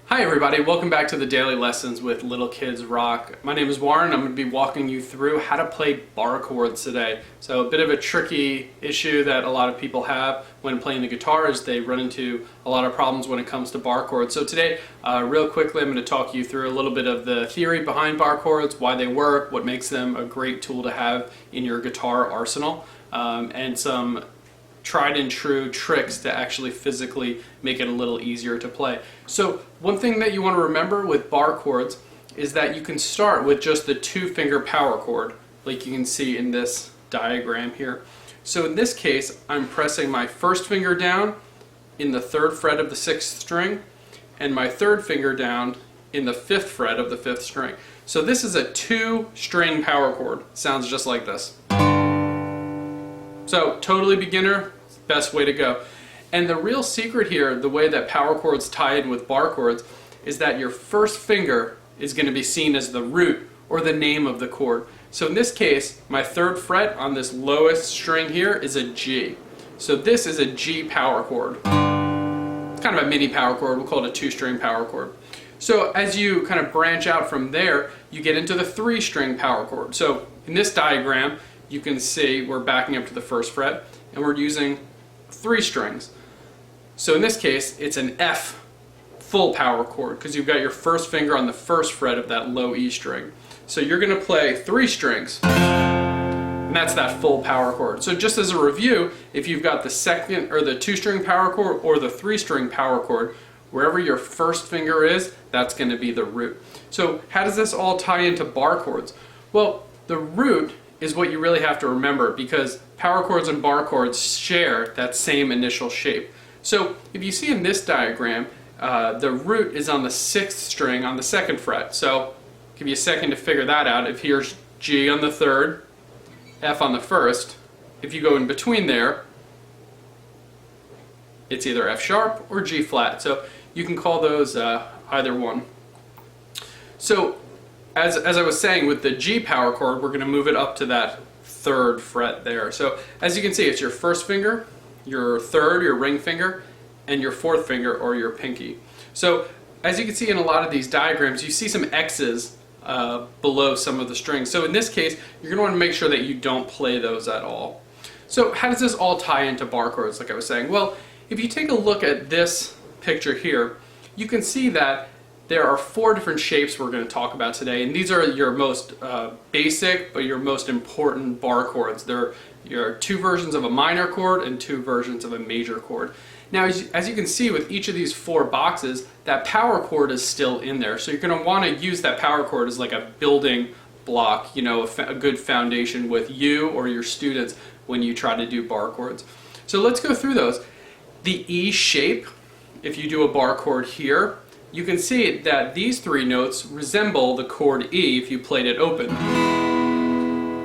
Hi everybody, welcome back to the Daily Lessons with Little Kids Rock. My name is Warren. I'm going to be walking you through how to play bar chords today. So a bit of a tricky issue that a lot of people have when playing the guitar is they run into a lot of problems when it comes to bar chords. So today, real quickly, I'm going to talk you through a little bit of the theory behind bar chords, why they work, what makes them a great tool to have in your guitar arsenal, and some tried and true tricks to actually physically make it a little easier to play. So one thing that you want to remember with bar chords is that you can start with just the 2-finger power chord, like you can see in this diagram here. So in this case, I'm pressing my first finger down in the 3rd fret of the 6th string and my 3rd finger down in the 5th fret of the 5th string. So this is a 2-string power chord. Sounds just like this. So totally beginner, best way to go. And the real secret here, the way that power chords tie in with bar chords, is that your first finger is going to be seen as the root or the name of the chord. So in this case, my 3rd fret on this lowest string here is a G. So this is a G power chord. It's kind of a mini power chord. We'll call it a 2-string power chord. So as you kind of branch out from there, you get into the 3-string power chord. So in this diagram, you can see we're backing up to the 1st fret and we're using 3 strings. So in this case, it's an F full power chord because you've got your first finger on the 1st fret of that low E string. So you're going to play 3 strings, and that's that full power chord. So just as a review, if you've got the 2nd or the 2-string power chord or the 3-string power chord, wherever your first finger is, that's going to be the root. So how does this all tie into bar chords? Well, the root is what you really have to remember because power chords and bar chords share that same initial shape. So if you see in this diagram, the root is on the 6th string on the 2nd fret. So give you a second to figure that out. If here's G on the 3rd, F on the 1st, if you go in between there, it's either F sharp or G flat. So you can call those either one. So as I was saying, with the G power chord, we're going to move it up to that 3rd fret there. So as you can see, it's your first finger, your 3rd, your ring finger, and your 4th finger or your pinky. So as you can see in a lot of these diagrams, you see some X's below some of the strings. So in this case, you're going to want to make sure that you don't play those at all. So how does this all tie into bar chords, like I was saying? Well, if you take a look at this picture here, you can see that there are 4 different shapes we're going to talk about today, and these are your most basic but your most important bar chords. There are 2 versions of a minor chord and 2 versions of a major chord. Now as you can see with each of these 4 boxes, that power chord is still in there, so you're going to want to use that power chord as like a building block, you know, a good foundation with you or your students when you try to do bar chords. So let's go through those. The E shape, if you do a bar chord here, you can see that these 3 notes resemble the chord E if you played it open.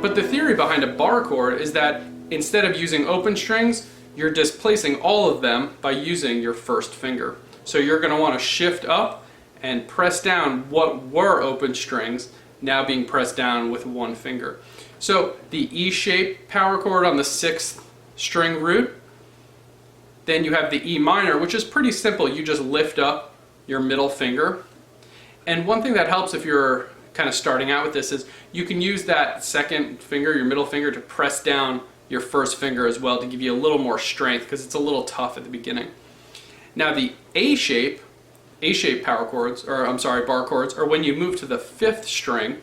But the theory behind a bar chord is that instead of using open strings, you're displacing all of them by using your first finger. So you're going to want to shift up and press down what were open strings, now being pressed down with 1 finger. So the E-shaped power chord on the 6th string root, then you have the E minor, which is pretty simple. You just lift up your middle finger. And one thing that helps if you're kind of starting out with this is you can use that 2nd finger, your middle finger, to press down your first finger as well to give you a little more strength because it's a little tough at the beginning. Now the A-shape power chords, or I'm sorry, bar chords, are when you move to the 5th string,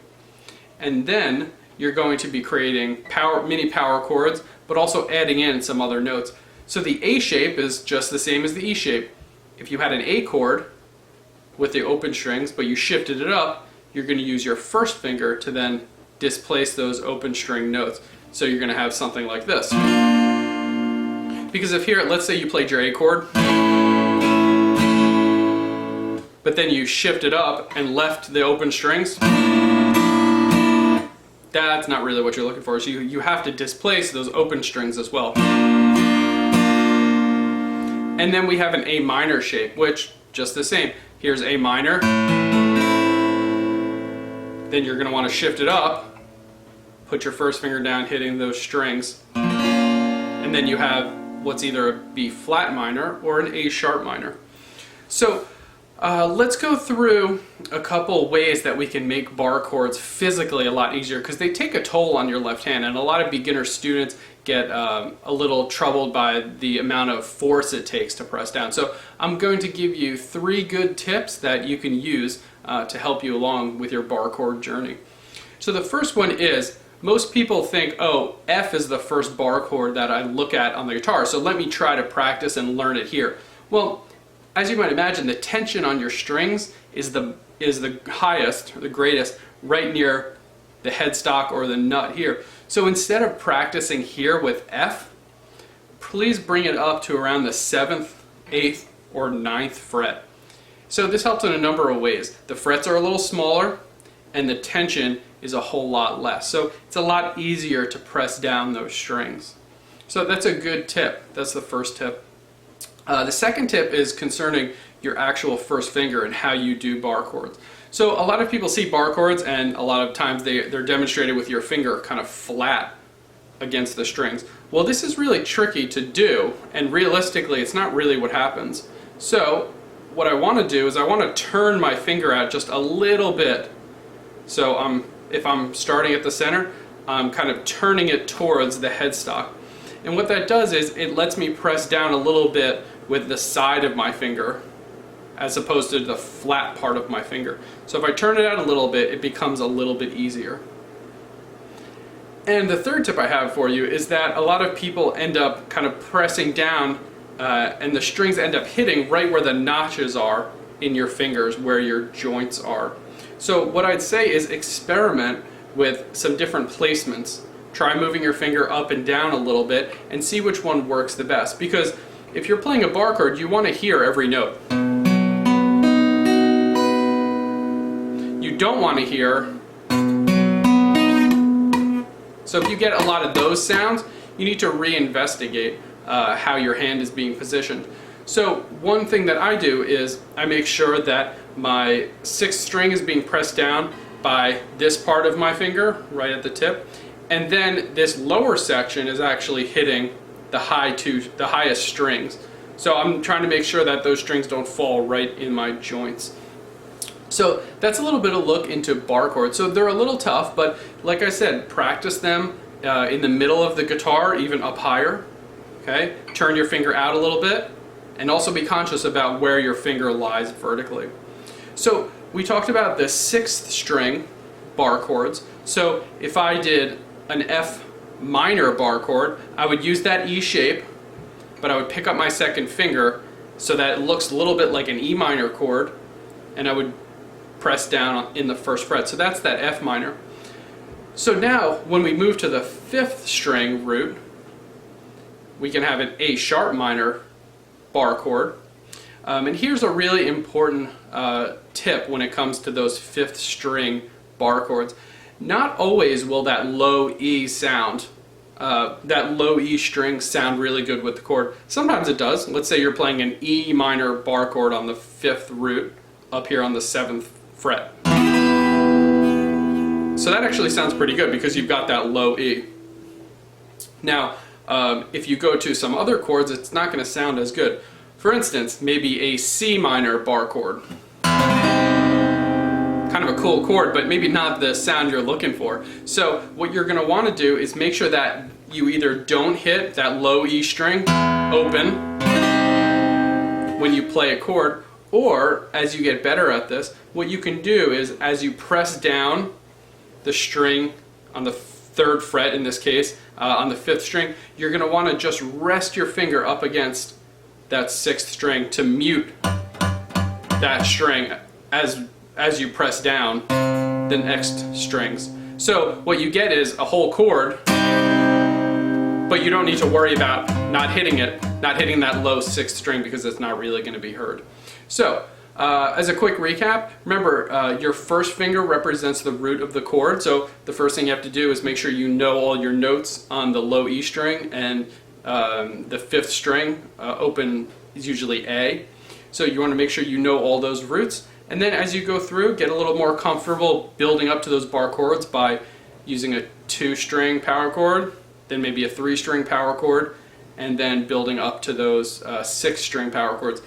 and then you're going to be creating mini power chords, but also adding in some other notes. So the A-shape is just the same as the E-shape. If you had an A chord with the open strings, but you shifted it up, you're going to use your first finger to then displace those open string notes. So you're going to have something like this. Because if here, let's say you played your A chord, but then you shifted up and left the open strings, that's not really what you're looking for. So you have to displace those open strings as well. And then we have an A minor shape, which just the same. Here's A minor. Then you're going to want to shift it up, put your first finger down hitting those strings, and then you have what's either a B flat minor or an A sharp minor. So Let's go through a couple ways that we can make bar chords physically a lot easier, because they take a toll on your left hand, and a lot of beginner students get a little troubled by the amount of force it takes to press down. So I'm going to give you 3 good tips that you can use to help you along with your bar chord journey. So the first one is, most people think, oh, F is the first bar chord that I look at on the guitar, so let me try to practice and learn it here. Well, as you might imagine, the tension on your strings is the highest, or the greatest, right near the headstock or the nut here. So instead of practicing here with F, please bring it up to around the 7th, 8th, or 9th fret. So this helps in a number of ways. The frets are a little smaller, and the tension is a whole lot less. So it's a lot easier to press down those strings. So that's a good tip. That's the first tip. The second tip is concerning your actual first finger and how you do bar chords. So a lot of people see bar chords, and a lot of times they're demonstrated with your finger kind of flat against the strings. Well, this is really tricky to do, and realistically it's not really what happens. So what I want to do is I want to turn my finger out just a little bit. So if I'm starting at the center, I'm kind of turning it towards the headstock. And what that does is it lets me press down a little bit with the side of my finger as opposed to the flat part of my finger. So if I turn it out a little bit, it becomes a little bit easier. And the third tip I have for you is that a lot of people end up kind of pressing down and the strings end up hitting right where the notches are in your fingers, where your joints are. So what I'd say is experiment with some different placements. Try moving your finger up and down a little bit and see which one works the best. Because if you're playing a bar chord, you want to hear every note. You don't want to hear. So if you get a lot of those sounds, you need to reinvestigate how your hand is being positioned. So one thing that I do is I make sure that my 6th string is being pressed down by this part of my finger, right at the tip, and then this lower section is actually hitting the highest strings. So I'm trying to make sure that those strings don't fall right in my joints. So that's a little bit of a look into bar chords. So they're a little tough, but like I said, practice them in the middle of the guitar, even up higher. Okay? Turn your finger out a little bit, and also be conscious about where your finger lies vertically. So we talked about the 6th string bar chords. So if I did an F minor bar chord, I would use that E shape, but I would pick up my 2nd finger so that it looks a little bit like an E minor chord, and I would press down in the 1st fret. So that's that F minor. So now when we move to the 5th string root, we can have an A sharp minor bar chord. And here's a really important tip when it comes to those 5th string bar chords. Not always will that low E sound, that low E string sound really good with the chord. Sometimes it does. Let's say you're playing an E minor bar chord on the 5th root up here on the 7th fret. So that actually sounds pretty good because you've got that low E. Now, if you go to some other chords, it's not going to sound as good. For instance, maybe a C minor bar chord. Kind of a cool chord, but maybe not the sound you're looking for. So what you're going to want to do is make sure that you either don't hit that low E string open when you play a chord, or as you get better at this, what you can do is as you press down the string on the 3rd fret, in this case, on the 5th string, you're going to want to just rest your finger up against that 6th string to mute that string as you press down the next strings. So what you get is a whole chord, but you don't need to worry about not hitting that low 6th string, because it's not really going to be heard. So as a quick recap, remember your 1st finger represents the root of the chord. So the first thing you have to do is make sure you know all your notes on the low E string, and the 5th string open is usually A. So you want to make sure you know all those roots. And then as you go through, get a little more comfortable building up to those bar chords by using a 2-string power chord, then maybe a 3-string power chord, and then building up to those 6-string power chords.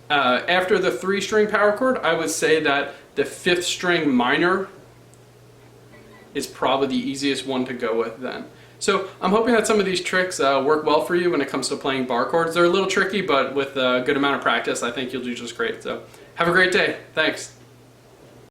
After the 3-string power chord, I would say that the 5th string minor is probably the easiest one to go with then. So I'm hoping that some of these tricks work well for you when it comes to playing bar chords. They're a little tricky, but with a good amount of practice, I think you'll do just great. So have a great day. Thanks.